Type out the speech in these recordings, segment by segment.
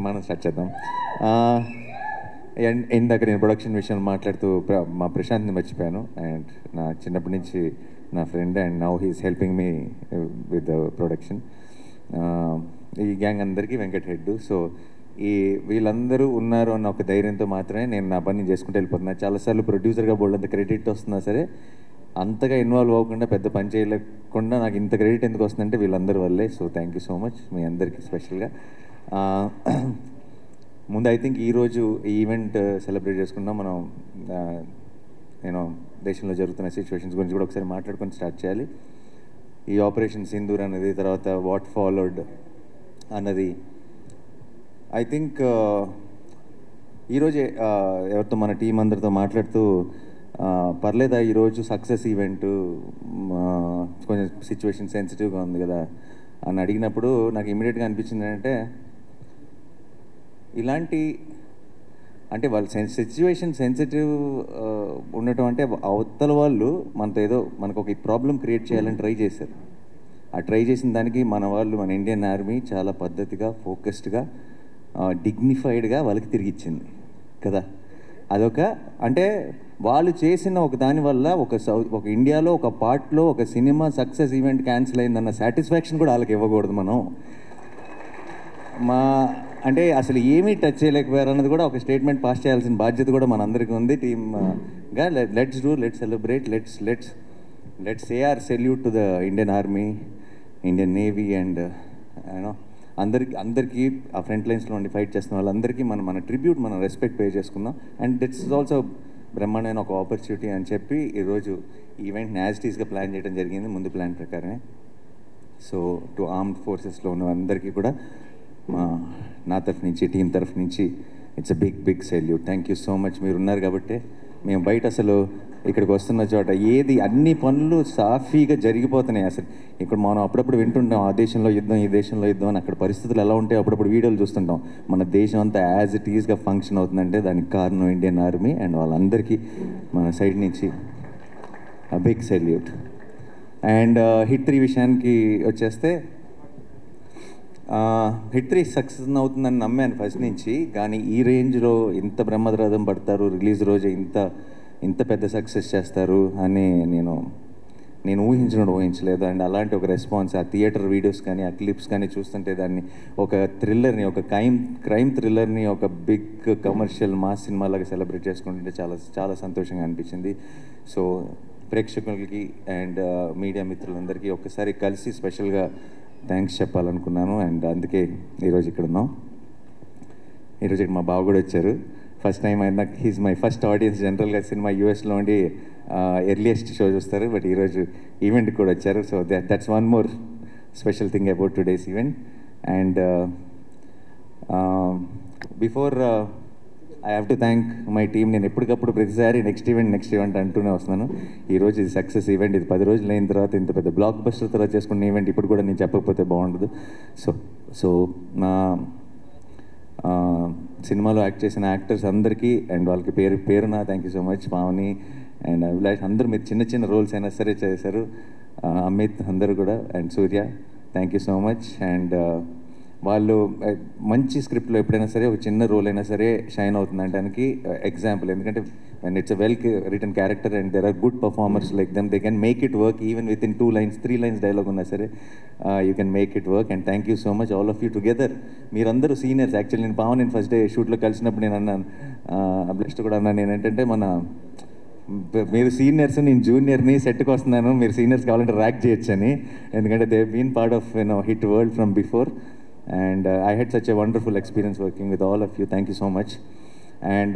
మనం స్టార్ట్ చేద్దాం. ఇందాక నేను ప్రొడక్షన్ విషయంలో మాట్లాడుతూ మా ప్రశాంత్ని మర్చిపోయాను. అండ్ నా చిన్నప్పటి నుంచి నా friend, and now he's helping me with the production. ఈ గ్యాంగ్ అందరికీ వెంకట్ హెడ్. సో ఈ వీళ్ళందరూ ఉన్నారు అన్న ఒక ధైర్యంతో మాత్రమే నేను నా పని చేసుకుంటూ వెళ్ళిపోతున్నా. చాలాసార్లు ప్రొడ్యూసర్గా బోల్డంత క్రెడిట్ వస్తున్నా సరే అంతగా ఇన్వాల్వ్ అవ్వకుండా, పెద్ద పని చేయలేకుండా నాకు ఇంత క్రెడిట్ ఎందుకు వస్తుందంటే వీళ్ళందరి వల్లే. So thank you so much మీ అందరికీ స్పెషల్గా. ముందు ఐ థింక్ ఈరోజు ఈ ఈవెంట్ సెలబ్రేట్ చేసుకున్నాం మనం. నేను దేశంలో జరుగుతున్న సిచ్యువేషన్స్ గురించి కూడా ఒకసారి మాట్లాడుకొని స్టార్ట్ చేయాలి. ఈ ఆపరేషన్ సింధూర్ అన్నది, తర్వాత వాట్ ఫాలోడ్ అన్నది, ఐ థింక్ ఈరోజే ఎవరితో మన టీం అందరితో మాట్లాడుతూ పర్లేదా ఈరోజు సక్సెస్ ఈవెంట్, కొంచెం సిచ్యువేషన్ సెన్సిటివ్గా ఉంది కదా అని అడిగినప్పుడు నాకు ఇమీడియట్గా అనిపించింది ఏంటంటే, ఇలాంటి అంటే వాళ్ళ సిచ్యువేషన్ సెన్సిటివ్ ఉండటం అంటే అవతల వాళ్ళు మనతో ఏదో మనకు ఒక ప్రాబ్లం క్రియేట్ చేయాలని ట్రై చేశారు. ఆ ట్రై చేసిన దానికి మన వాళ్ళు, మన ఇండియన్ ఆర్మీ చాలా పద్ధతిగా, ఫోకస్డ్గా, డిగ్నిఫైడ్గా వాళ్ళకి తిరిగిచ్చింది కదా. అదొక అంటే వాళ్ళు చేసిన ఒక దానివల్ల ఒక ఇండియాలో ఒక పార్ట్లో ఒక సినిమా సక్సెస్ ఈవెంట్ క్యాన్సిల్ అయిందన్న సాటిస్ఫాక్షన్ కూడా వాళ్ళకి ఇవ్వకూడదు మనం. అంటే అసలు ఏమీ టచ్ చేయలేకపోయారు అన్నది కూడా ఒక స్టేట్మెంట్ పాస్ చేయాల్సిన బాధ్యత కూడా మనందరికీ ఉంది టీమ్గా. Let's celebrate, let's say or salute to the Indian army, Indian navy, and you know అందరికీ ఆ ఫ్రంట్ లైన్స్లో ఉండి ఫైట్ చేస్తున్న వాళ్ళందరికీ మన ట్రిబ్యూట్, మనం రెస్పెక్ట్ పే చేసుకుందాం. అండ్ దిట్స్ ఇస్ ఆల్సో బ్రహ్మాండమైన ఒక ఆపర్చునిటీ అని చెప్పి ఈరోజు ఈవెంట్ని యాజ్ టీస్గా ప్లాన్ చేయడం జరిగింది, ముందు ప్లాన్ ప్రకారమే. సో టు ఆర్మ్డ్ ఫోర్సెస్లో ఉన్న అందరికీ కూడా నా తరఫు నుంచి, టీం తరఫు నుంచి it's a big salute. Thank you so much. మీరు ఉన్నారు కాబట్టి మేము బయట అసలు ఇక్కడికి వస్తున్న చోట ఏది అన్ని పనులు సాఫీగా జరిగిపోతున్నాయి. అసలు ఇక్కడ మనం అప్పుడప్పుడు వింటుంటాం ఆ దేశంలో యుద్ధం, ఈ దేశంలో యుద్ధం అని. అక్కడ పరిస్థితులు ఎలా ఉంటాయో అప్పుడప్పుడు వీడియోలు చూస్తుంటాం. మన దేశం అంతా యాజ్ ఇట్ ఈజ్గా ఫంక్షన్ అవుతుందంటే దానికి కారణం ఇండియన్ ఆర్మీ. అండ్ వాళ్ళందరికీ మన సైడ్ నుంచి బిగ్ సెల్యూట్. అండ్ హిట్ 3 విషయానికి వచ్చేస్తే, హిట్ 3 సక్సెస్ అవుతుందని నమ్మాను ఫస్ట్ నుంచి. కానీ ఈ రేంజ్లో ఇంత బ్రహ్మరథం పడతారు, రిలీజ్ రోజే ఇంత పెద్ద సక్సెస్ చేస్తారు అని నేను ఊహించలేదు. అండ్ అలాంటి ఒక రెస్పాన్స్, ఆ థియేటర్ వీడియోస్ కానీ, ఆ క్లిప్స్ కానీ చూస్తుంటే దాన్ని ఒక థ్రిల్లర్ని, ఒక క్రైమ్ థ్రిల్లర్ని ఒక బిగ్ కమర్షియల్ మాస్ సినిమాలాగా సెలబ్రేట్ చేసుకుంటుంటే చాలా చాలా సంతోషంగా అనిపించింది. సో ప్రేక్షకులకి అండ్ మీడియా మిత్రులందరికీ ఒక్కసారి కలిసి స్పెషల్గా థ్యాంక్స్ చెప్పాలనుకున్నాను. అండ్ అందుకే ఈరోజు ఇక్కడ ఉన్నాం. ఈరోజు మా బావ కూడా వచ్చారు. ఫస్ట్ టైం అయినా హీజ్ మై ఫస్ట్ ఆడియన్స్. జనరల్గా సినిమా యూఎస్లో ఉండి ఎర్లియస్ట్ షో చూస్తారు, బట్ ఈరోజు ఈవెంట్కి కూడా వచ్చారు. So that's one more special thing about today's event. And before I have to thank my team. నేను ఎప్పటికప్పుడు ప్రతిసారి నెక్స్ట్ ఈవెంట్ అంటూనే వస్తున్నాను. ఈరోజు ఇది సక్సెస్ ఈవెంట్. ఇది 10 రోజులు అయిన తర్వాత ఇంత పెద్ద బ్లాక్ బస్టర్ తర్వాత చేసుకున్న ఈవెంట్ ఇప్పుడు కూడా నేను చెప్పకపోతే బాగుండదు. సో నా సినిమాలో యాక్ట్ చేసిన యాక్టర్స్ అందరికీ అండ్ వాళ్ళకి పేరున thank you so much. Pavani and Abhilash అందరూ మీరు చిన్న రోల్స్ అయినా సరే చేశారు. అమిత్ అందరూ కూడా, and Surya thank you so much. And వాళ్ళు మంచి స్క్రిప్ట్లో ఎప్పుడైనా సరే ఒక చిన్న రోల్ అయినా సరే షైన్ అవుతుందంటానికి ఎగ్జాంపుల్. ఎందుకంటే when it's a well written character and there are good performers like them, they can make it work even within 2 lines, 3 lines dialogue uన్నా సరే you can make it work. And thank you so much all of you together. మీరందరూ seniors. Actually నేను పావన్ నేను first day షూట్లో కలిసినప్పుడు నేను అన్నాను, అభిలాష్తో కూడా అన్నాను ఏంటంటే, మీరు సీనియర్స్, నేను జూనియర్ని, సెట్కి వస్తున్నాను, మీరు సీనియర్స్ కావాలంటే ర్యాక్ చేయొచ్చని. ఎందుకంటే they been part of hit world from before. And I had such a wonderful experience working with all of you. Thank you so much. And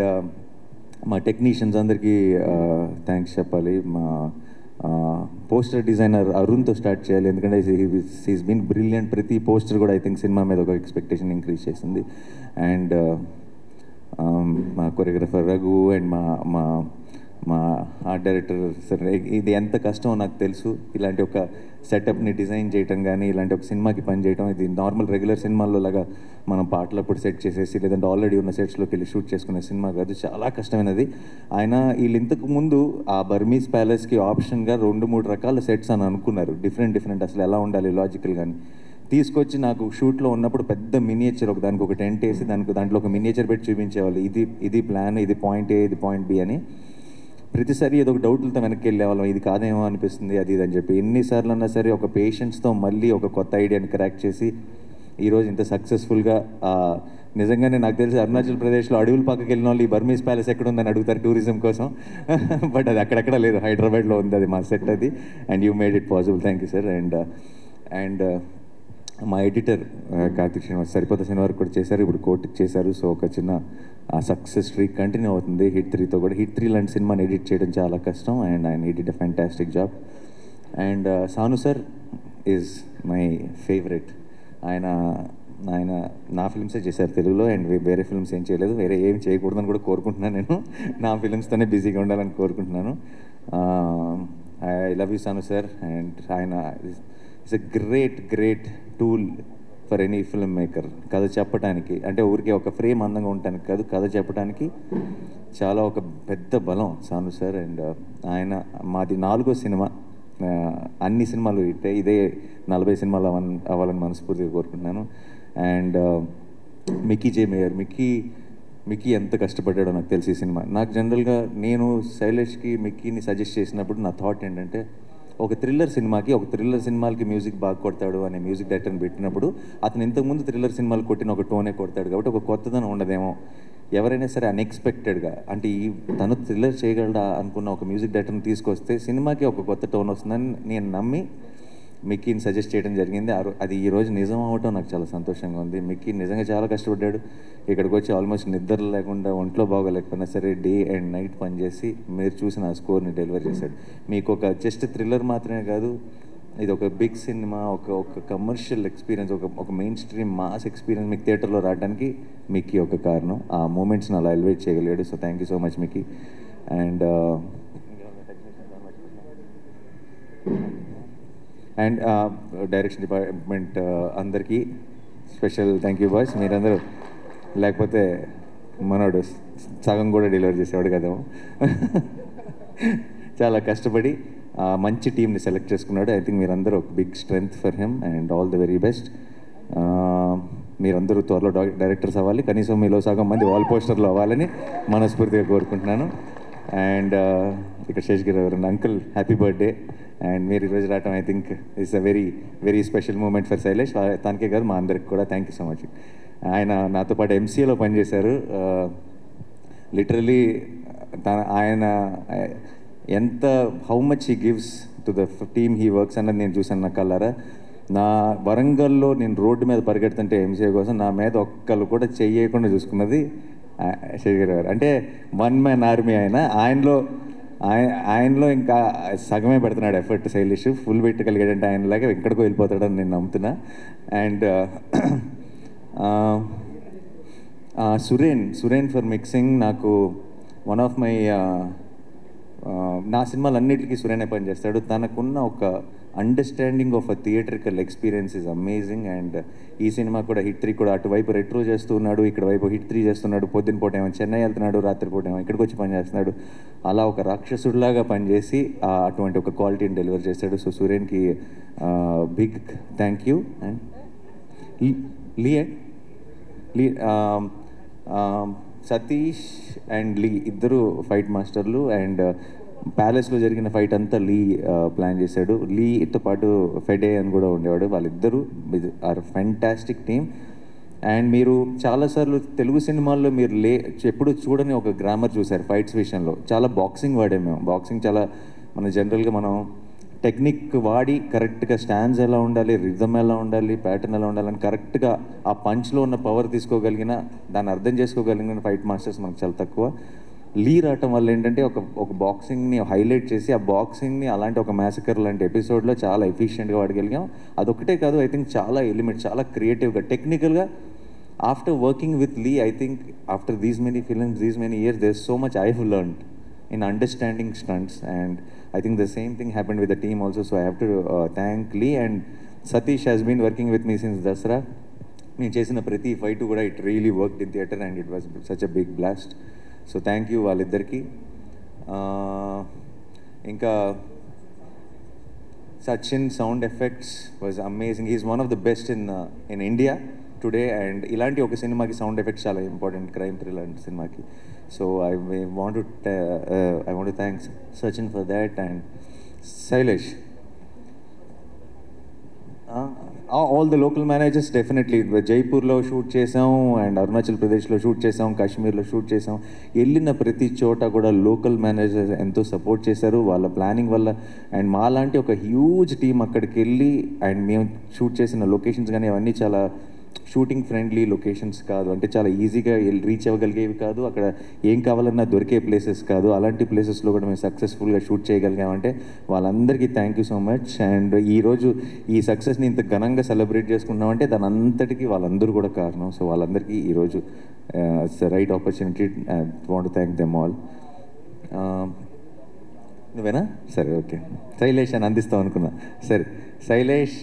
మా టెక్నీషియన్స్ అందరికీ థ్యాంక్స్ చెప్పాలి. మా పోస్టర్ డిజైనర్ అరుణ్తో స్టార్ట్ చేయాలి. ఎందుకంటే హీస్ బీన్ బ్రిలియంట్. ప్రతి poster కూడా I think cinema మీద ఒక ఎక్స్పెక్టేషన్ ఇంక్రీజ్ చేసింది. అండ్ మా కొరియోగ్రఫర్ రఘు అండ్ మా ఆర్ట్ డైరెక్టర్ సార్. ఇది ఎంత కష్టమో నాకు తెలుసు. ఇలాంటి ఒక సెటప్ని డిజైన్ చేయటం కానీ, ఇలాంటి ఒక సినిమాకి పని చేయటం, ఇది నార్మల్ రెగ్యులర్ సినిమాల్లో లాగా మనం పాటలప్పుడు సెట్ చేసేసి లేదంటే ఆల్రెడీ ఉన్న సెట్స్లోకి వెళ్ళి షూట్ చేసుకునే సినిమా కాదు, చాలా కష్టమైనది. ఆయన వీళ్ళు ఇంతకు ముందు ఆ బర్మీస్ ప్యాలెస్కి ఆప్షన్గా 2-3 రకాల సెట్స్ అని అనుకున్నారు, డిఫరెంట్ అసలు ఎలా ఉండాలి లాజికల్ కానీ. తీసుకొచ్చి నాకు షూట్లో ఉన్నప్పుడు పెద్ద మినియేచర్ దానికి ఒక టెంట్ వేసి దాంట్లో ఒక మినియేచర్ పెట్టి చూపించేవాళ్ళు, ఇది ప్లాన్, ఇది పాయింట్ ఏ, ఇది పాయింట్ బి అని. ప్రతిసారి ఏదో ఒక డౌట్లతో వెనక్కి వెళ్ళేవాళ్ళం, ఇది కాదేమో అనిపిస్తుంది అది ఇది అని చెప్పి. ఎన్నిసార్లు అన్నా సరే ఒక పేషెన్స్తో మళ్ళీ ఒక కొత్త ఐడియాని క్రాక్ చేసి ఈరోజు ఇంత సక్సెస్ఫుల్గా, నిజంగానే నాకు తెలిసి అరుణాచల్ ప్రదేశ్లో అడవుల పక్కకి వెళ్ళిన వాళ్ళు ఈ బర్మీస్ ప్యాలెస్ ఎక్కడ ఉందని అడుగుతారు టూరిజం కోసం. బట్ అది అక్కడక్కడ లేదు, హైదరాబాద్లో ఉంది, అది మా సెట్ అది. And you made it possible, thank you sir. And మా ఎడిటర్ కార్తిక్ శ్రీనివాస్ సరిపోతే సినిమా కూడా చేశారు, ఇప్పుడు కోర్టుకి చేశారు. సో ఒక చిన్న సక్సెస్ స్ట్రీక్ కంటిన్యూ అవుతుంది హిట్ 3తో కూడా. హిట్ 3 లాంటి సినిమాని ఎడిట్ చేయడం చాలా కష్టం, అండ్ ఆయన edit a fantastic job. And Sanu sir is my favourite. ఆయన నా ఫిల్మ్సే చేశారు తెలుగులో, అండ్ వేరే ఫిల్మ్స్ ఏం చేయలేదు, వేరే ఏం చేయకూడదని కూడా కోరుకుంటున్నాను. నేను నా ఫిల్మ్స్తోనే బిజీగా ఉండాలని కోరుకుంటున్నాను. I love you Sanu sir. And ఆయన it's a great tool for any film maker. కథ చెప్పడానికి అంటే ఊరికే ఒక ఫ్రేమ్ అందంగా ఉండటానికి కాదు, కథ చెప్పడానికి చాలా ఒక పెద్ద బలం సాను సార్. అండ్ ఆయన మాది 4వ సినిమా, అన్ని సినిమాలు ఇదే 40 సినిమాలు అవ్వాలని మనస్ఫూర్తిగా కోరుకుంటున్నాను. And Mickey J mayor, Mickey ఎంత కష్టపడ్డాడో నాకు తెలిసి ఈ సినిమా. నాకు జనరల్గా నేను శైలేష్కి మిక్కీని సజెస్ట్ చేసినప్పుడు నా థాట్ ఏంటంటే, ఒక థ్రిల్లర్ సినిమాలకి మ్యూజిక్ బాగా కొడతాడు అనే మ్యూజిక్ డైరెక్టర్ని పెట్టినప్పుడు అతను ఇంతకుముందు థ్రిల్లర్ సినిమాలు కొట్టిన ఒక టోనే కొడతాడు కాబట్టి ఒక కొత్తదనం ఉండదేమో. ఎవరైనా సరే అన్ఎక్స్పెక్టెడ్గా అంటే తను థ్రిల్లర్ చేయగలడా అనుకున్న ఒక మ్యూజిక్ డైరెక్టర్ని తీసుకొస్తే సినిమాకి ఒక కొత్త టోన్ వస్తుందని నేను నమ్మి మిక్కీని సజెస్ట్ చేయడం జరిగింది. అది ఈరోజు నిజం అవ్వటం నాకు చాలా సంతోషంగా ఉంది. మిక్కీ నిజంగా చాలా కష్టపడ్డాడు. ఇక్కడికి వచ్చి ఆల్మోస్ట్ నిద్ర లేకుండా, ఒంట్లో బాగోలేకపోయినా సరే డే అండ్ నైట్ పనిచేసి మీరు చూసిన ఆ స్కోర్ని డెలివర్ చేశాడు. మీకు ఒక జస్ట్ థ్రిల్లర్ మాత్రమే కాదు, ఇది ఒక బిగ్ సినిమా, ఒక కమర్షియల్ ఎక్స్పీరియన్స్, ఒక మెయిన్ స్ట్రీమ్ మాస్ ఎక్స్పీరియన్స్ మీకు థియేటర్లో రావడానికి మిక్కీ ఒక కారణం. ఆ మూమెంట్స్ని అలా ఎలివేట్ చేయగలిగాడు. So thank you so much Mickey. And direction department అందరికీ స్పెషల్ థ్యాంక్ యూ బాయ్స్. మీరందరూ లేకపోతే మనోడు సగం కూడా డెలివరీ చేసేవాడు కదేమో. చాలా కష్టపడి మంచి టీంని సెలెక్ట్ చేసుకున్నాడు. ఐ థింక్ మీరందరూ ఒక big strength for him and all the very best. మీరందరూ త్వరలో డైరెక్టర్స్ అవ్వాలి, కనీసం మీలో సగం మంది వాల్ పోస్టర్లు అవ్వాలని మనస్ఫూర్తిగా కోరుకుంటున్నాను. అండ్ ఇక్కడ శేషగిరి గారు అంకుల్ హ్యాపీ బర్త్డే. అండ్ మీరు ఈరోజు రావటం I think it's a very special moment for Shailesh. తనకే కాదు మా అందరికి కూడా థ్యాంక్ యూ సో మచ్. ఆయన నాతో పాటు ఎంసీఏలో పనిచేశారు. లిటరలీ ఆయన how much he gives to the team he works అన్నది నేను చూశాను నా కళ్ళారా. నా వరంగల్లో నేను రోడ్డు మీద పరిగెడుతుంటే ఎంసీఏ కోసం నా మీద ఒక్కళ్ళు కూడా చెయ్యకుండా చూసుకున్నది శేఖర్ గారు. అంటే 1 man ఆర్మీ ఆయనలో ఇంకా సగమే పెడుతున్నాడు ఎఫర్ట్ శైలేష్. ఫుల్ పెట్టగలిగాడంటే ఆయనలాగా ఎక్కడికో వెళ్ళిపోతాడని నేను నమ్ముతున్నా. And Suren for mixing. నాకు వన్ ఆఫ్ మై నా సినిమాలన్నిటికీ సురేనే పనిచేస్తాడు. తనకున్న ఒక understanding of a theatrical experience is amazing. And ఈ సినిమా కూడా హిట్ 3 కూడా అటువైపు రెట్రో చేస్తున్నాడు, ఇక్కడ వైపు హిట్ 3 చేస్తున్నాడు. పొద్దున పూట ఏమో చెన్నై వెళ్తున్నాడు, రాత్రిపూట ఏమో ఇక్కడికి వచ్చి పనిచేస్తున్నాడు. అలా ఒక రాక్షసుడిలాగా పనిచేసి అటువంటి ఒక క్వాలిటీని డెలివర్ చేశాడు. సో సురేన్కి big thank you. And Lee Satish and Lee ఇద్దరు ఫైట్ మాస్టర్లు. అండ్ ప్యాలెస్లో జరిగిన ఫైట్ అంతా లీ ప్లాన్ చేశాడు. లీతో పాటు ఫెడే అని కూడా ఉండేవాడు. వాళ్ళిద్దరూ ఆర్ ఫ్యాంటాస్టిక్ టీమ్. అండ్ మీరు చాలాసార్లు తెలుగు సినిమాల్లో మీరు ఎప్పుడు చూడని ఒక గ్రామర్ చూశారు ఫైట్స్ విషయంలో. చాలా బాక్సింగ్ వాడాము మేము. బాక్సింగ్ చాలా జనరల్గా మనం టెక్నిక్ వాడి కరెక్ట్గా స్టాండ్స్ ఎలా ఉండాలి, రిథమ్ ఎలా ఉండాలి, ప్యాటర్న్ ఎలా ఉండాలని కరెక్ట్గా ఆ పంచ్లో ఉన్న పవర్ తీసుకోగలిగిన, దాన్ని అర్థం చేసుకోగలిగిన ఫైట్ మాస్టర్స్ మనకు చాలా తక్కువ. లీ రావటం వల్ల ఏంటంటే ఒక బాక్సింగ్ని హైలైట్ చేసి ఆ బాక్సింగ్ని అలాంటి ఒక మ్యాసకర్ లాంటి ఎపిసోడ్లో చాలా ఎఫిషియెంట్గా వాడగలిగాం. అదొకటే కాదు, ఐ థింక్ చాలా ఎలిమెంట్, చాలా క్రియేటివ్గా, టెక్నికల్గా. After working with Lee, I think after these many films, these many years, there's so much I have learned in understanding stunts, and I think the same thing happened with the team also. So I have to thank Lee, and Satish has been working with me since Dasra. నేను చేసిన ప్రతి fight కూడా it really worked in theatre and it was such a big blast. So thank you వాళ్ళిద్దరికీ. ఇంకా Sachin sound effects was amazing. He's one of the best in India today, and ఇలాంటి ఒక సినిమాకి sound effects చాలా important, crime thriller సినిమాకి. So I want to thank Sachin for that, and Sailesh. All the local managers definitely జైపూర్లో shoot చేసాం, and Arunachal ప్రదేశ్లో shoot చేసాం, కాశ్మీర్లో షూట్ చేసాం. వెళ్ళిన ప్రతి చోట కూడా లోకల్ మేనేజర్స్ ఎంతో సపోర్ట్ చేశారు వాళ్ళ ప్లానింగ్ వల్ల. అండ్ మాలాంటి ఒక హ్యూజ్ టీం అక్కడికి వెళ్ళి, అండ్ మేము షూట్ చేసిన లొకేషన్స్ కానీ అవన్నీ చాలా షూటింగ్ ఫ్రెండ్లీ లొకేషన్స్ కాదు, అంటే చాలా ఈజీగా రీచ్ అవ్వగలిగేవి కాదు, అక్కడ ఏం కావాలన్నా దొరికే ప్లేసెస్ కాదు. అలాంటి ప్లేసెస్లో కూడా మేము సక్సెస్ఫుల్గా షూట్ చేయగలిగామంటే వాళ్ళందరికీ thank you so much. And ఈరోజు ఈ సక్సెస్ని ఇంత ఘనంగా సెలబ్రేట్ చేసుకున్నామంటే దాని అంతటికీ వాళ్ళందరూ కూడా కారణం. సో వాళ్ళందరికీ ఈరోజు it's the right opportunity. I want to thank them all. నువ్వేనా? సరే, ఓకే. శైలేష్ అని అందిస్తాం అనుకున్నా. సరే, శైలేష్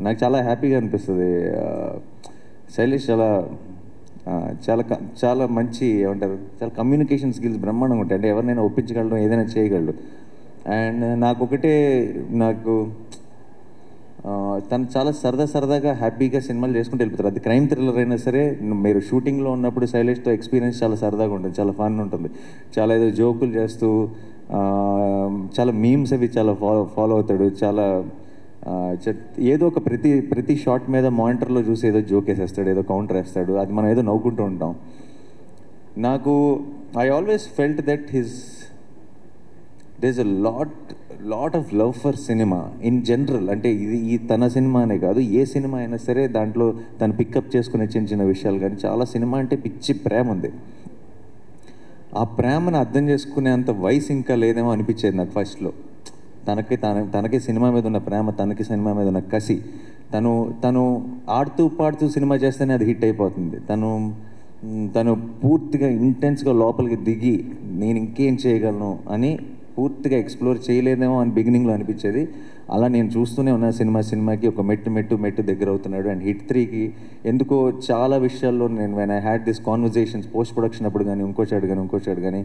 నాకు చాలా హ్యాపీగా అనిపిస్తుంది. శైలేష్ చాలా మంచి ఏమంటారు, చాలా కమ్యూనికేషన్ స్కిల్స్ బ్రహ్మాండంగా ఉంటాయి. అంటే ఎవరినైనా ఒప్పించగలడు, ఏదైనా చేయగలడు. అండ్ నాకు తను చాలా సరదాగా హ్యాపీగా సినిమాలు చేసుకుంటూ వెళ్ళిపోతారు. అది క్రైమ్ థ్రిల్లర్ అయినా సరే, మీరు షూటింగ్లో ఉన్నప్పుడు శైలేష్తో ఎక్స్పీరియన్స్ చాలా సరదాగా ఉంటుంది, చాలా ఫన్ ఉంటుంది. చాలా ఏదో జోకులు చేస్తూ చాలా మీమ్స్ అవి చాలా ఫాలో అవుతాడు. చాలా ఏదో ఒక ప్రతి షాట్ మీద మానిటర్లో చూసి ఏదో జోక్ వేసేస్తాడు, ఏదో కౌంటర్ వేస్తాడు. అది మనం ఏదో నవ్వుకుంటూ ఉంటాం. I always felt that there is a lot of love for cinema in general. అంటే ఇది తన సినిమా అనే కాదు, ఏ సినిమా అయినా సరే దాంట్లో తను పికప్ చేసుకునే చిన్న విషయాలు కానీ చాలా సినిమా అంటే పిచ్చి ప్రేమ ఉంది. ఆ ప్రేమను అర్థం చేసుకునేంత వయసు ఇంకా లేదేమో అనిపించేది నాకు ఫస్ట్లో. తనకి సినిమా మీద ఉన్న ప్రేమ, తనకి సినిమా మీద ఉన్న కసి, తను ఆడుతూ పాడుతూ సినిమా చేస్తేనే అది హిట్ అయిపోతుంది. తను పూర్తిగా ఇంటెన్స్గా లోపలికి దిగి నేను ఇంకేం చేయగలను అని పూర్తిగా ఎక్స్ప్లోర్ చేయలేదేమో అని బిగినింగ్లో అనిపించేది. అలా నేను చూస్తూనే ఉన్న సినిమాకి ఒక మెట్టు దగ్గర అవుతున్నాడు. అండ్ హిట్ 3కి ఎందుకో చాలా విషయాల్లో నేను when I had this conversations post production అప్పుడు కానీ ఇంకోచాడు కానీ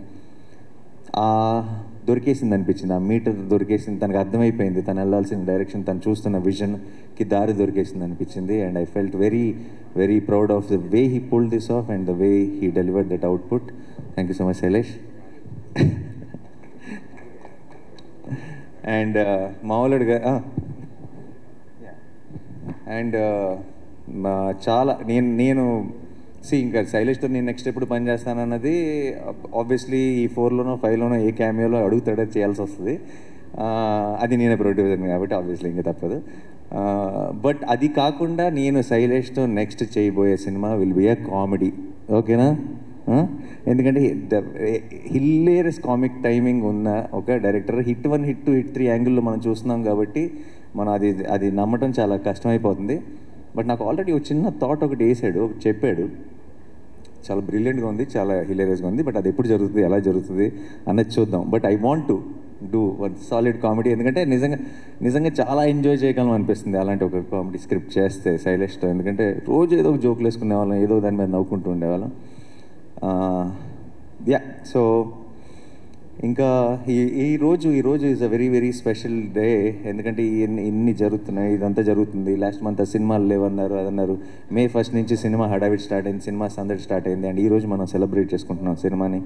దొరికేసింది అనిపించింది. ఆ మీటర్ దొరికేసింది, తనకు అర్థమైపోయింది తను వెళ్ళాల్సిన డైరెక్షన్, తను చూస్తున్న విజన్కి దారి దొరికేసింది అనిపించింది. And I felt very very proud of the way he pulled this of and the way he delivered that output. Thank you so much Shailesh. And మామూలుగా అండ్ చాలా నేను ఇంకా శైలేష్తో నేను నెక్స్ట్ ఎప్పుడు పని చేస్తానన్నది ఆబ్వియస్లీ ఈ 4లోనో 5లోనో ఏ క్యామియోలో అడుగుతాడో చేయాల్సి వస్తుంది. అది నేనే ప్రొడ్యూసర్ని కాబట్టి ఆబ్వియస్లీ ఇంకా తప్పదు. బట్ అది కాకుండా నేను శైలేష్తో నెక్స్ట్ చేయబోయే cinema will be A comedy. ఓకేనా? ఎందుకంటే హిల్లేరియస్ కామిక్ టైమింగ్ ఉన్న ఒక డైరెక్టర్. హిట్ 1, హిట్ 2, హిట్ 3 యాంగిల్లో మనం చూస్తున్నాం కాబట్టి మనం అది నమ్మటం చాలా కష్టమైపోతుంది. బట్ నాకు ఆల్రెడీ ఒక చిన్న థాట్ ఒకటి చెప్పాడు. చాలా బ్రిలియంట్గా ఉంది, చాలా హిలేరియస్గా ఉంది. బట్ అది ఎప్పుడు జరుగుతుంది, ఎలా జరుగుతుంది అన్నది చూద్దాం. But I want to do one solid comedy. ఎందుకంటే నిజంగా చాలా ఎంజాయ్ చేయగలం అనిపిస్తుంది అలాంటి ఒక కామెడీ స్క్రిప్ట్ చేస్తే శైలేష్తో. ఎందుకంటే రోజు ఏదో ఒక జోకులు వేసుకునే వాళ్ళం, ఏదో దాని మీద నవ్వుకుంటూ ఉండేవాళ్ళం. సో ఇంకా ఈరోజు is a very very special day. ఎందుకంటే ఇన్ని జరుగుతున్నాయి, ఇదంతా జరుగుతుంది. లాస్ట్ మంత్ సినిమాలు లేవన్నారు, అదన్నారు. May 1 నుంచి సినిమా హడావిడి స్టార్ట్ అయింది, సినిమా సందడి స్టార్ట్ అయింది. అండ్ ఈరోజు మనం సెలబ్రేట్ చేసుకుంటున్నాం సినిమాని.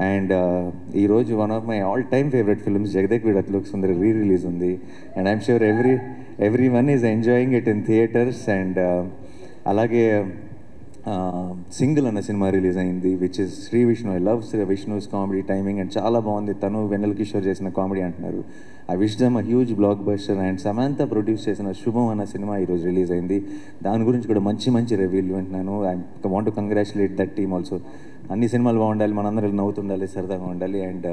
అండ్ ఈరోజు one of my all time favourite films Jagadek Veedu Athiloka Sundari release ఉంది. And I'm sure everyone is enjoying it in theatres. And అలాగే సింగిల్ అన్న సినిమా రిలీజ్ అయింది, which is Shri Vishnu. I love Vishnu's comedy timing and చాలా బాగుంది. తను వెన్నెల కిషోర్ చేసిన కామెడీ అంటున్నారు. I wish them a huge blockbuster. And Samantha produce చేసిన శుభం అన్న సినిమా ఈరోజు రిలీజ్ అయింది. దాని గురించి కూడా మంచి రివ్యూలు వింటున్నాను. I want to congratulate that team also. అన్ని సినిమాలు బాగుండాలి, మనందరం నవ్వుతుండాలి, సరదాగా ఉండాలి. అండ్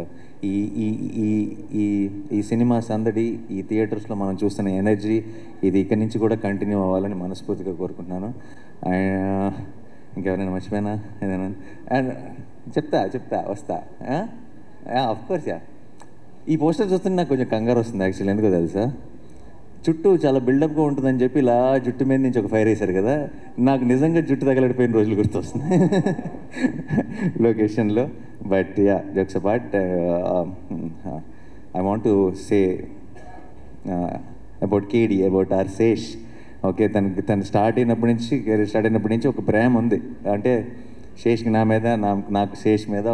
ఈ సినిమా సందడి, ఈ థియేటర్స్లో మనం చూస్తున్న ఎనర్జీ, ఇది ఇక్కడి నుంచి కూడా కంటిన్యూ అవ్వాలని మనస్ఫూర్తిగా కోరుకుంటున్నాను. ఇంకెవరైనా మర్చిపోయినా ఏదైనా? అండ్ చెప్తా వస్తా. అఫ్కోర్స్ ఈ పోస్టర్ చూస్తుంటే నాకు కొంచెం కంగారు వస్తుంది యాక్చువల్లీ. ఎందుకో తెలుసా? చుట్టూ చాలా బిల్డప్గా ఉంటుందని చెప్పి ఇలా జుట్టు మీద నుంచి ఒక ఫైర్ వేశారు కదా, నాకు నిజంగా జుట్టు తగలడిపోయిన రోజులు గుర్తొస్తుంది లొకేషన్లో. But jokes apart, I want to say about Kedi, about R Sesh. Okay, తను స్టార్ట్ అయినప్పటి నుంచి ఒక ప్రేమ ఉంది. అంటే శేష్కి నా మీద, నాకు శేష్ మీద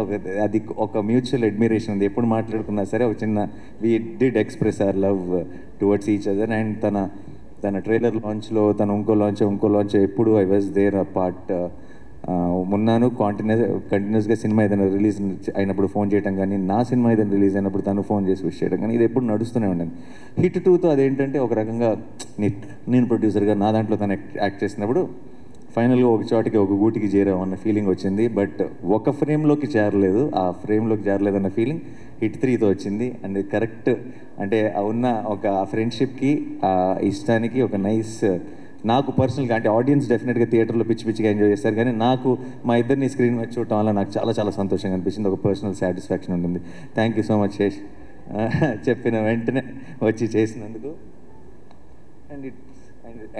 ఒక మ్యూచువల్ అడ్మిరేషన్ ఉంది. ఎప్పుడు మాట్లాడుకున్నా సరే ఒక చిన్న we did express our love towards each other. And తన ట్రైలర్ లాంచ్లో, ఇంకో లాంచ్ ఎప్పుడు I was there a part ఉన్నాను. కంటిన్యూస్గా సినిమా ఏదైనా రిలీజ్ అయినప్పుడు ఫోన్ చేయడం కానీ, నా సినిమా ఏదైనా రిలీజ్ అయినప్పుడు తను ఫోన్ చేసి విష్ చేయడం కానీ, ఇది ఎప్పుడు నడుస్తూనే ఉండండి. హిట్ 2తో అదేంటంటే ఒక రకంగా నేను ప్రొడ్యూసర్గా నా దాంట్లో తను యాక్ట్ చేసినప్పుడు ఫైనల్గా ఒక చోటికి, ఒక గూటికి చేరామన్న ఫీలింగ్ వచ్చింది. బట్ ఒక ఫ్రేమ్లోకి చేరలేదు, ఆ ఫ్రేమ్లోకి చేరలేదన్న ఫీలింగ్ హిట్ 3తో వచ్చింది. అండ్ కరెక్ట్ అంటే ఉన్న ఒక ఫ్రెండ్షిప్కి, ఆ ఇష్టానికి ఒక నైస్, నాకు పర్సనల్గా అంటే ఆడియన్స్ డెఫినెట్గా థియేటర్లో పిచ్చిగా ఎంజాయ్ చేస్తారు, కానీ నాకు మా ఇద్దరిని స్క్రీన్ మీద చూడటం వల్ల నాకు చాలా చాలా సంతోషంగా అనిపించింది. ఒక పర్సనల్ సాటిస్ఫాక్షన్ ఉంటుంది. Thank you so much Shesh, చెప్పిన వెంటనే వచ్చి చేసినందుకు.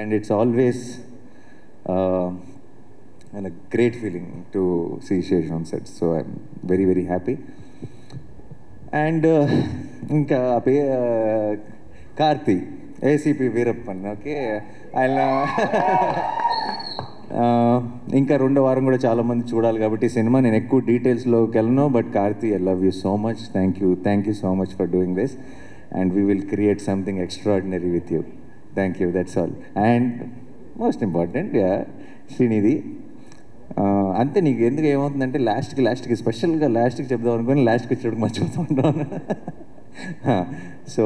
And it's always and a great feeling to see Shesh on set, so I'm very very happy. And ఇంకా కార్తీ, ఏసీపీ వీరప్పన్. ఓకే, ఆయన ఇంకా 2వ వారం కూడా చాలామంది చూడాలి కాబట్టి సినిమా నేను ఎక్కువ డీటెయిల్స్లోకి వెళ్ళను. But Karthi, I love you so much. Thank you so much for doing this, and we will create something extraordinary with you. Thank you, that's all. And most important Srinidhi. అంతే, నీకు ఎందుకు ఏమవుతుందంటే లాస్ట్కి స్పెషల్గా లాస్ట్కి చెప్దాం అనుకుని లాస్ట్కి వచ్చేటప్పుడు మర్చిపోతూ ఉంటాను. సో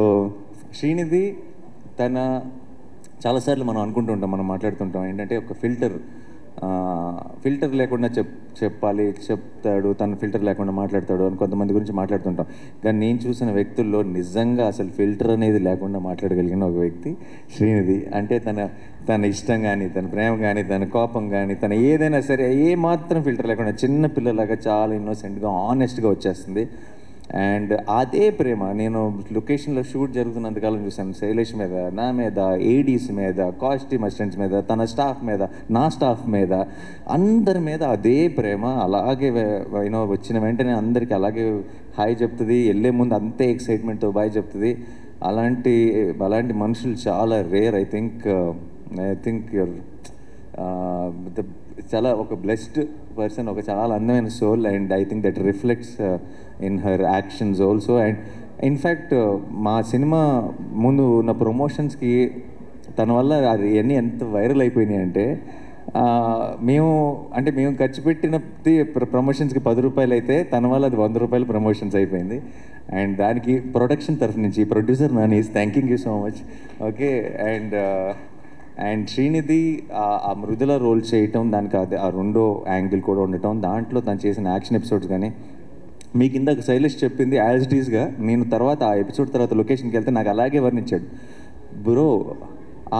శ్రీనిధి చాలాసార్లు మనం అనుకుంటుంటాం, మనం మాట్లాడుతుంటాం ఏంటంటే ఒక ఫిల్టర్ లేకుండా చెప్తాడు, తను ఫిల్టర్ లేకుండా మాట్లాడతాడు అని కొంతమంది గురించి మాట్లాడుతుంటాం. కానీ నేను చూసిన వ్యక్తుల్లో నిజంగా అసలు ఫిల్టర్ అనేది లేకుండా మాట్లాడగలిగిన ఒక వ్యక్తి శ్రీనిధి. అంటే తన ఇష్టం కానీ, తన ప్రేమ కానీ, తన కోపం కానీ, తన ఏదైనా సరే ఏ మాత్రం ఫిల్టర్ లేకుండా చిన్న పిల్లలాగా చాలా ఇన్నోసెంట్గా, ఆనెస్ట్గా వచ్చేస్తుంది. అండ్ అదే ప్రేమ నేను లొకేషన్లో షూట్ జరుగుతున్నంతకాలం చూశాను. శైలేష్ మీద, నా మీద, ఏడీస్ మీద, కాస్ట్యూమ్ అసిస్టెంట్స్ మీద, తన స్టాఫ్ మీద, నా స్టాఫ్ మీద, అందరి మీద అదే ప్రేమ. అలాగే వచ్చిన వెంటనే అందరికీ అలాగే హాయ్ చెప్తుంది, వెళ్ళే ముందు అంతే ఎక్సైట్మెంట్తో బాయ్ చెప్తుంది. అలాంటి మనుషులు చాలా రేర్. ఐ థింక్ యూర్ చాలా ఒక బ్లెస్డ్ పర్సన్, ఒక చాలా అందమైన soul. And I think that reflects in her actions also. And in fact మా సినిమా ముందు ఉన్న ప్రమోషన్స్కి తన వల్ల అది అన్నీ ఎంత వైరల్ అయిపోయినాయి అంటే, మేము ఖర్చు పెట్టినది ప్రమోషన్స్కి 10 రూపాయలు అయితే తన వల్ల అది 100 రూపాయలు ప్రమోషన్స్ అయిపోయింది. అండ్ దానికి ప్రొడక్షన్ తరఫు నుంచి producer Nani is thanking you so much. Okay, and Srinidhi ఆ మృదుల రోల్ చేయటం, దానికి ఆ 2వ యాంగిల్ కూడా ఉండటం, దాంట్లో తను చేసిన యాక్షన్ ఎపిసోడ్స్ కానీ, మీకు ఇందాక శైలేష్ చెప్పింది యాజ్ ఇట్ ఈస్గా నేను తర్వాత ఆ ఎపిసోడ్ తర్వాత లొకేషన్కి వెళ్తే నాకు అలాగే వర్ణించాడు. బ్రో,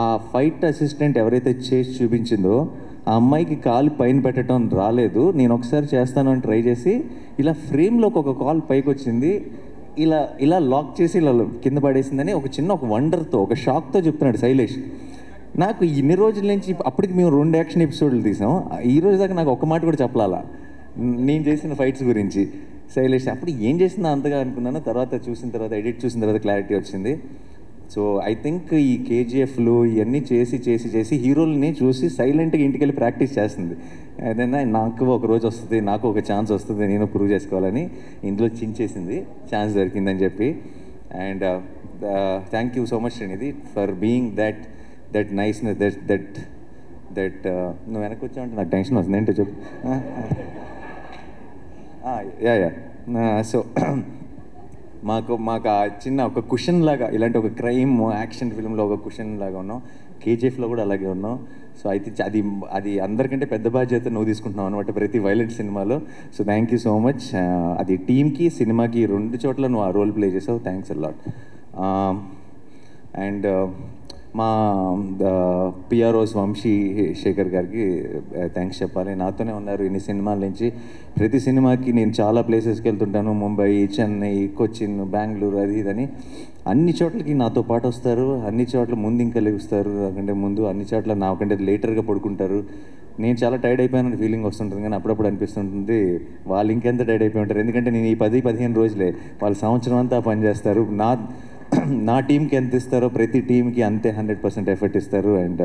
ఆ ఫైట్ అసిస్టెంట్ ఎవరైతే చేసి చూపించిందో ఆ అమ్మాయికి కాలు పైన పెట్టడం రాలేదు, నేను ఒకసారి చేస్తాను అని ట్రై చేసి ఇలా ఫ్రేమ్లోకి ఒక కాల్ పైకి వచ్చింది, ఇలా లాక్ చేసి ఇలా కింద పడేసిందని ఒక వండర్తో, ఒక షాక్తో చెప్తున్నాడు శైలేష్. నాకు ఇన్ని రోజుల నుంచి అప్పటికి మేము 2 యాక్షన్ ఎపిసోడ్లు తీసాం, ఈ రోజు దాకా నాకు ఒక్క మాట కూడా చెప్పాలా నేను చేసిన ఫైట్స్ గురించి. శైలేష్ అప్పుడు ఏం చేసిందా అంతగా అనుకున్నాను, తర్వాత ఎడిట్ చూసిన తర్వాత క్లారిటీ వచ్చింది. సో ఐ థింక్ ఈ కేజీఎఫ్లు ఇవన్నీ చేసి హీరోలని చూసి సైలెంట్గా ఇంటికి వెళ్ళి ప్రాక్టీస్ చేస్తుంది. ఏదైనా నాకు ఒక రోజు వస్తుంది, నాకు ఒక ఛాన్స్ వస్తుంది, నేను ప్రూవ్ చేసుకోవాలని ఇందులో చించేసింది, ఛాన్స్ దొరికిందని చెప్పి. And thank you so much Srinidhi for being that niceness, that నువ్వు వెనక్కి వచ్చావంటే నాకు టెన్షన్ వస్తుంది, ఏంటో చెప్పు. సో మాకు ఆ చిన్న ఒక కుషన్ లాగా, ఇలాంటి ఒక క్రైమ్ యాక్షన్ ఫిల్మ్లో ఒక కుషన్ లాగా ఉన్నాం, కేజీఎఫ్లో కూడా అలాగే ఉన్నాం. సో అయితే అది అందరికంటే పెద్ద బాధ్యత నువ్వు తీసుకుంటున్నావు అనమాట ప్రతి వైలెంట్ సినిమాలో. So thank you so much. అది టీమ్కి, సినిమాకి 2 చోట్ల నువ్వు ఆ రోల్ ప్లే చేసావు. Thanks a lot. అండ్ మా పిఆర్ఓస్ వంశీ శేఖర్ గారికి థ్యాంక్స్ చెప్పాలి. నాతోనే ఉన్నారు ఇన్ని సినిమాల నుంచి. ప్రతి సినిమాకి నేను చాలా ప్లేసెస్కి వెళ్తుంటాను, ముంబై, చెన్నై, కొచ్చిన్, బెంగళూరు, అది ఇదని. అన్ని చోట్లకి నాతో పాటు వస్తారు, అన్ని చోట్ల ముందు ఇంకా లేస్తారు, నాకంటే ముందు అన్ని చోట్ల నాకంటే లేటర్గా పడుకుంటారు. నేను చాలా టైర్డ్ అయిపోయానని ఫీలింగ్ వస్తుంటుంది, కానీ అప్పుడప్పుడు అనిపిస్తుంటుంది వాళ్ళు ఇంకెంత టైర్డ్ అయిపోయి ఉంటారు. ఎందుకంటే నేను ఈ 10-15 రోజులే, వాళ్ళు సంవత్సరం అంతా పనిచేస్తారు. నా టీంకి ఎంత ఇస్తారో ప్రతి టీంకి అంతే 100% ఎఫర్ట్ ఇస్తారు. అండ్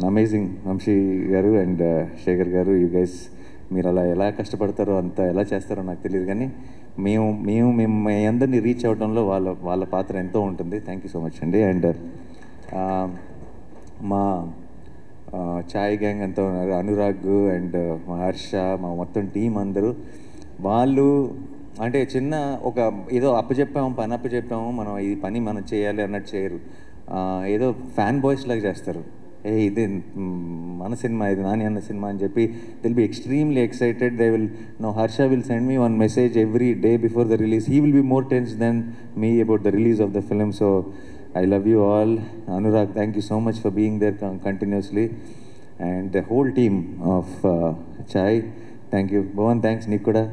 అమేజింగ్ వంశీ గారు అండ్ శేఖర్ గారు, యూ గైస్ మీరు అలా ఎలా కష్టపడతారో అంత ఎలా చేస్తారో నాకు తెలియదు, కానీ మేము మీ అందరినీ రీచ్ అవ్వడంలో వాళ్ళ పాత్ర ఎంతో ఉంటుంది. థ్యాంక్ యూ సో మచ్ అండి. అండ్ మా ఛాయ్ గ్యాంగ్ అంతా ఉన్నారు, అనురాగ్ అండ్ మా హర్ష, మా మొత్తం టీం అందరూ. వాళ్ళు అంటే చిన్న ఒక ఏదో పని అప్పచెప్పాము, మనం ఈ పని మనం చేయాలి అన్నట్టు చేయరు. ఏదో ఫ్యాన్ బాయ్స్ లాగా చేస్తారు. ఇది మన సినిమా, ఇది నాని అన్న సినిమా అని చెప్పి they'll be extremely excited. They will know Harsha will send me one message every day before the release. He will be more tense than me about the release of the film. So I love you all. Anurag, thank you so much for being there continuously. And the whole team of Chai, thank you. Bhavan, thanks. నీకు కూడా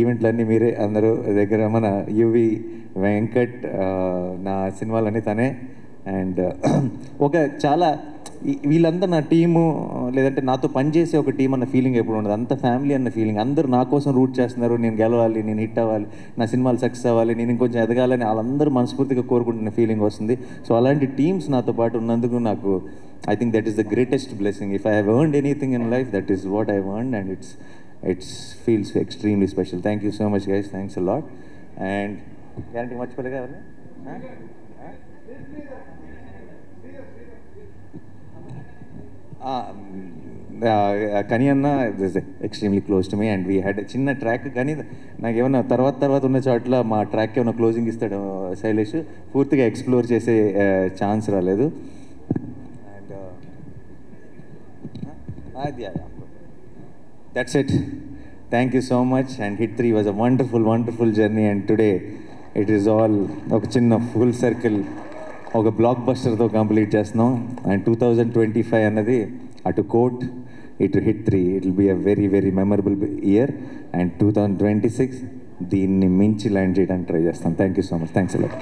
ఈవెంట్లన్నీ మీరే అందరూ దగ్గర. మన UV Venkat నా సినిమాలన్నీ తనే. And ఒక చాలా వీళ్ళంతా నా టీము, లేదంటే నాతో పనిచేసే ఒక టీం అన్న ఫీలింగ్ ఎప్పుడు ఉండదు. అంత ఫ్యామిలీ అన్న ఫీలింగ్. అందరూ నా కోసం రూట్ చేస్తున్నారు, నేను గెలవాలి, నేను హిట్ అవ్వాలి, నా సినిమాలు సక్సెస్ అవ్వాలి, నేను ఇంకొంచెం ఎదగాలని వాళ్ళందరూ మనస్ఫూర్తిగా కోరుకుంటున్న ఫీలింగ్ వస్తుంది. సో అలాంటి టీమ్స్ నాతో పాటు ఉన్నందుకు నాకు I think that is the greatest blessing. If I have earned anything in life, that is what I earned, and it's feels extremely special. Thank you so much guys, thanks a lot. And guarantee మర్చిపోలేగా ఎవరు కని అన్న is extremely close to me. And we had చిన్న track, కానీ నాకు ఏమన్నా తర్వాత ఉన్న చోట్ల మా ట్రాక్ ఏమైనా క్లోజింగ్ ఇస్తాడు శైలేష్, పూర్తిగా ఎక్స్ప్లోర్ చేసే ఛాన్స్ రాలేదు. And that's it. Thank you so much. And hit 3 was a wonderful journey. And today it is all ఒక చిన్న ఫుల్ సర్కిల్, ఒక బ్లాక్ బస్టర్తో కంప్లీట్ చేస్తున్నాం. అండ్ 2025 అన్నది అటు కోర్ట్, ఇటు hit 3, it will be a very memorable year. And 2026 దీన్ని మించి land చేయడానికి ట్రై చేస్తాం. Thank you so much. Thanks a lot.